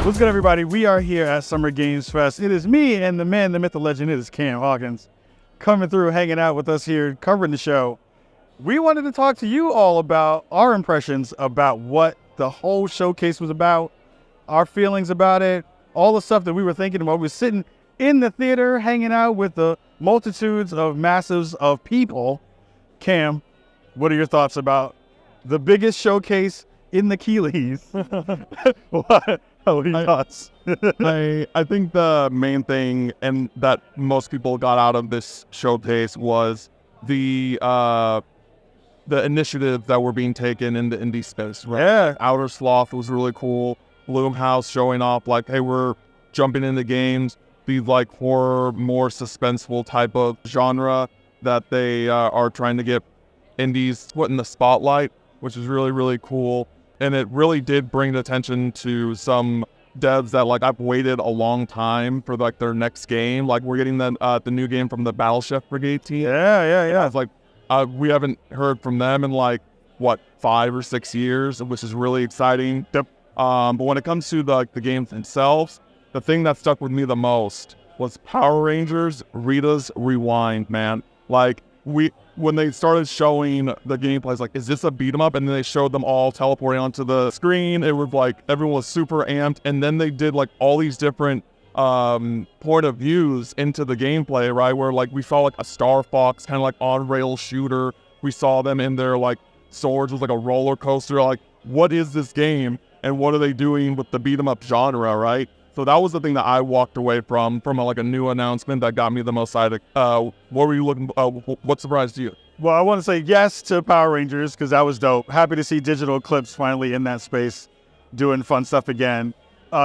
What's good, everybody? We are here at Summer Games Fest. It is me and the man, the myth, the legend. It is Cam Hawkins coming through, hanging out with us here, covering the show. We wanted to talk to you all about our impressions about what the whole showcase was about, our feelings about it, all the stuff that we were thinking about. We were sitting in the theater, hanging out with the multitudes of masses of people. Cam, what are your thoughts about the biggest showcase in the Kahlief? What are your thoughts? I think the main thing and that most people got out of this showcase was the initiatives that were being taken in the indie space. Right? Yeah. Outer Sloth was really cool. Bloomhouse showing off like, hey, we're jumping into games. These like horror, more suspenseful type of genre that they are trying to get indies put in the spotlight, which is really, really cool. And it really did bring attention to some devs that like I've waited a long time for like their next game. Like we're getting the new game from the Battleship Brigade team. Yeah. It's like we haven't heard from them in like what 5 or 6 years, which is really exciting. Yep. But when it comes to the games themselves, the thing that stuck with me the most was Power Rangers Rita's Rewind, man. Like when they started showing the gameplay, it's like, is this a beat 'em up? And then they showed them all teleporting onto the screen. It was like everyone was super amped, and then they did like all these different point of views into the gameplay, right? Where like we saw like a Star Fox kind of like on rail shooter. We saw them in their like swords was like a roller coaster. Like, what is this game? And what are they doing with the beat 'em up genre, right? So that was the thing that I walked away from like a new announcement that got me the most excited. What were you looking? What surprised you? Well, I want to say yes to Power Rangers because that was dope. Happy to see Digital Eclipse finally in that space doing fun stuff again.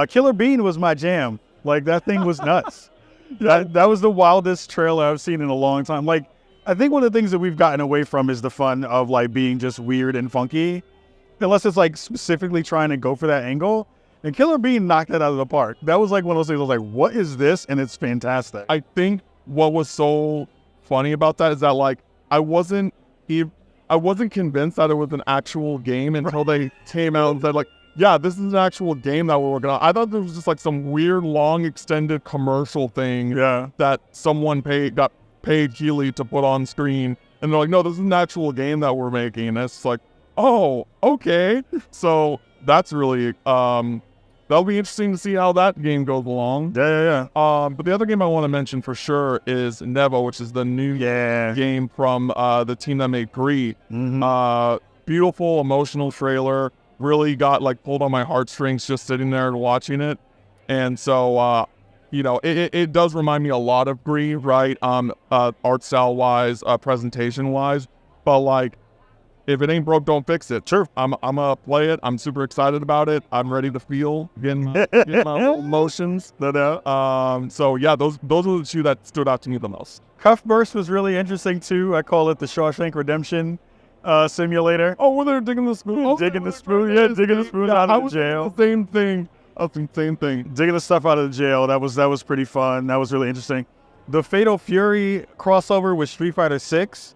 Killer Bean was my jam. Like, that thing was nuts. That was the wildest trailer I've seen in a long time. Like, I think one of the things that we've gotten away from is the fun of, like, being just weird and funky. Unless it's, like, specifically trying to go for that angle. And Killer Bean knocked that out of the park. That was, like, one of those things I was like, what is this? And it's fantastic. I think what was so funny about that is that, like, I wasn't convinced that it was an actual game until they came out and said, like, yeah, this is an actual game that we're working on. I thought there was just like some weird, long, extended commercial thing that someone got paid Keeley to put on screen. And they're like, no, this is an actual game that we're making. And it's like, oh, okay. So that's really, that'll be interesting to see how that game goes along. Yeah. But the other game I want to mention for sure is Nevo, which is the new game from the team that made Gris. Mm-hmm. Beautiful, emotional trailer. Really got like pulled on my heartstrings just sitting there and watching it. And so, it does remind me a lot of Gris, right? Art style wise, presentation wise. But like, if it ain't broke, don't fix it. Sure. I'm gonna play it. I'm super excited about it. I'm ready to feel, get my emotions. So yeah, those are the two that stood out to me the most. Cuff Burst was really interesting too. I call it the Shawshank Redemption simulator. Oh, were they digging the spoon? Digging the spoon out of the jail. The same thing. That's the same thing. Digging the stuff out of the jail. That was pretty fun. That was really interesting. The Fatal Fury crossover with Street Fighter 6.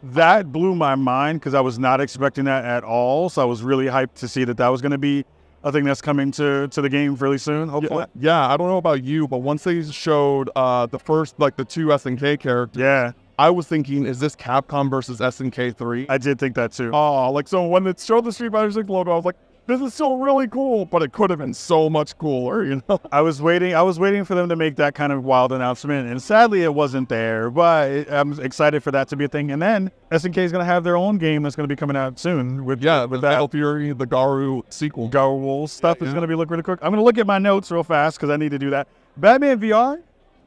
That blew my mind because I was not expecting that at all. So I was really hyped to see that was going to be a thing that's coming to the game really soon, hopefully. Yeah, I don't know about you, but once they showed the first, like the 2 SNK characters, I was thinking, is this Capcom versus SNK 3? I did think that too. Oh, like so when it showed the Street Fighter 6 logo, I was like, this is still really cool, but it could have been so much cooler, you know? I was waiting for them to make that kind of wild announcement, and sadly it wasn't there, but I'm excited for that to be a thing. And then SNK is going to have their own game that's going to be coming out soon with Fatal Fury, the Garou sequel. Garou stuff is going to be looking really quick. I'm going to look at my notes real fast because I need to do that. Batman VR,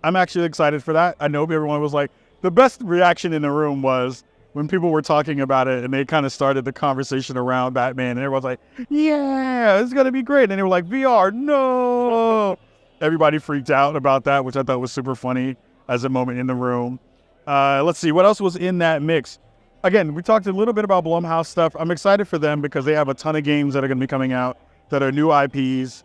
I'm actually excited for that. I know everyone was like, the best reaction in the room was when people were talking about it and they kind of started the conversation around Batman and everyone's like, yeah, it's going to be great. And they were like, VR, no. Everybody freaked out about that, which I thought was super funny as a moment in the room. Let's see, what else was in that mix? Again, we talked a little bit about Blumhouse stuff. I'm excited for them because they have a ton of games that are going to be coming out that are new IPs.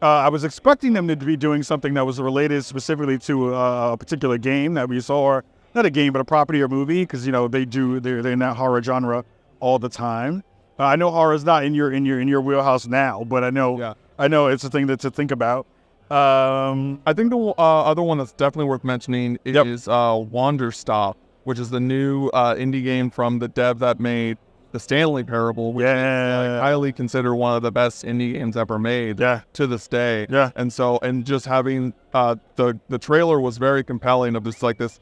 I was expecting them to be doing something that was related specifically to a particular game that we saw, or not a game, but a property or movie, because they're in that horror genre all the time. I know horror is not in your wheelhouse now, but I know I know it's a thing to think about. I think the other one that's definitely worth mentioning is Wanderstop, which is the new indie game from the dev that made the Stanley Parable, which is highly considered one of the best indie games ever made to this day. Yeah. And just having the trailer was very compelling of just like this,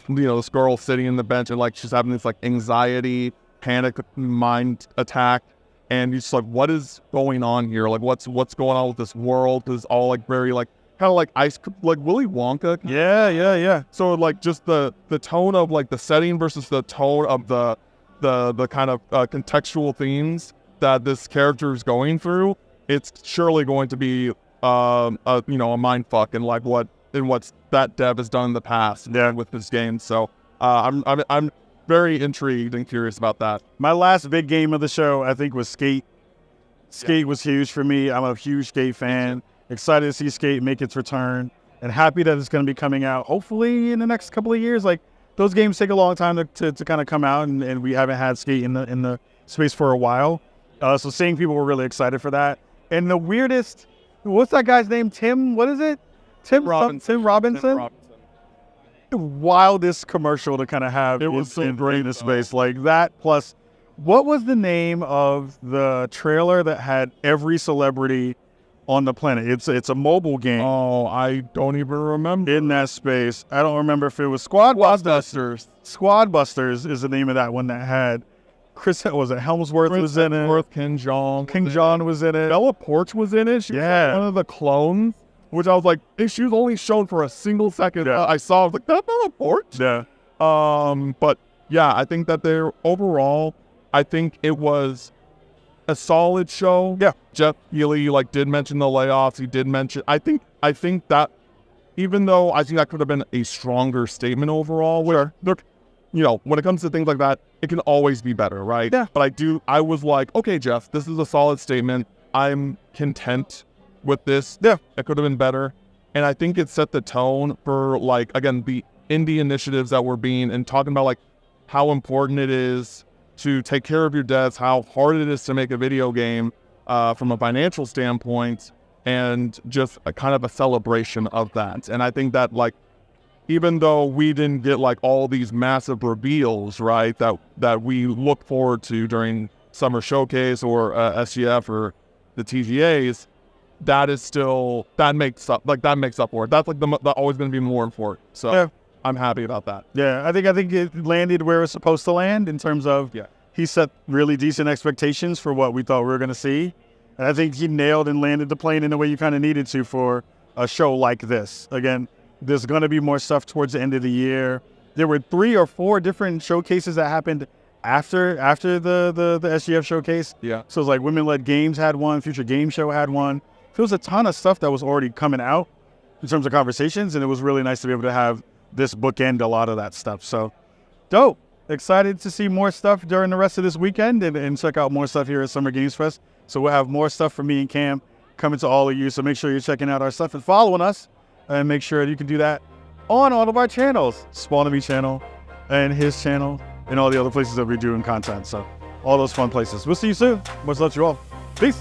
this girl sitting in the bench and like she's having this like anxiety, panic, mind attack. And you're just like, what is going on here? Like, what's going on with this world? It's all like very like kind of like like Willy Wonka. Yeah. So like just the tone of like the setting versus the tone of the kind of contextual themes that this character is going through. It's surely going to be a mind fuck and like what that dev has done in the past with this game. So I'm very intrigued and curious about that. My last big game of the show, I think, was Skate. Skate was huge for me. I'm a huge Skate fan. Excited to see Skate make its return, and happy that it's going to be coming out hopefully in the next couple of years. Like, those games take a long time to kind of come out, and we haven't had Skate in the space for a while. So seeing people were really excited for that. And the weirdest, what's that guy's name? Tim? What is it? Tim Robinson. The wildest commercial to kind of have in the space like that. Plus, what was the name of the trailer that had every celebrity on the planet? It's a mobile game. Oh, I don't even remember. In that space, I don't remember if it was Squad Busters. Squad Busters is the name of that one that had Helmsworth was in it. King John was in it. Bella Porch was in it. She was like one of the clones. Which I was like, she was only shown for a single second. I saw, I was like, that's not a port. Yeah. But yeah, I think that overall, I think it was a solid show. Yeah. Jeff Healy did mention the layoffs. He did mention, I think that even though I think that could have been a stronger statement overall, where when it comes to things like that, it can always be better, right? Yeah. But I was like, okay, Jeff, this is a solid statement. I'm content with this. Yeah. It could have been better. And I think it set the tone for again, the indie initiatives that we're being and talking about how important it is to take care of your debts, how hard it is to make a video game from a financial standpoint, and just a kind of a celebration of that. And I think that even though we didn't get all these massive reveals, right, that we look forward to during Summer Showcase or SGF or the TGAs, that is still, that makes up for it. That's always going to be more important. So I'm happy about that. Yeah, I think it landed where it was supposed to land in terms of he set really decent expectations for what we thought we were going to see. And I think he nailed and landed the plane in the way you kind of needed to for a show like this. Again, there's going to be more stuff towards the end of the year. There were 3 or 4 different showcases that happened after the SGF showcase. Yeah. So it was Women-Led Games had one, Future Game Show had one. There was a ton of stuff that was already coming out in terms of conversations, and it was really nice to be able to have this bookend a lot of that stuff. So, dope. Excited to see more stuff during the rest of this weekend and check out more stuff here at Summer Games Fest. So we'll have more stuff from me and Cam coming to all of you. So make sure you're checking out our stuff and following us, and make sure you can do that on all of our channels, Spawn and Me channel and his channel and all the other places that we're doing content. So all those fun places. We'll see you soon. Much love to you all. Peace.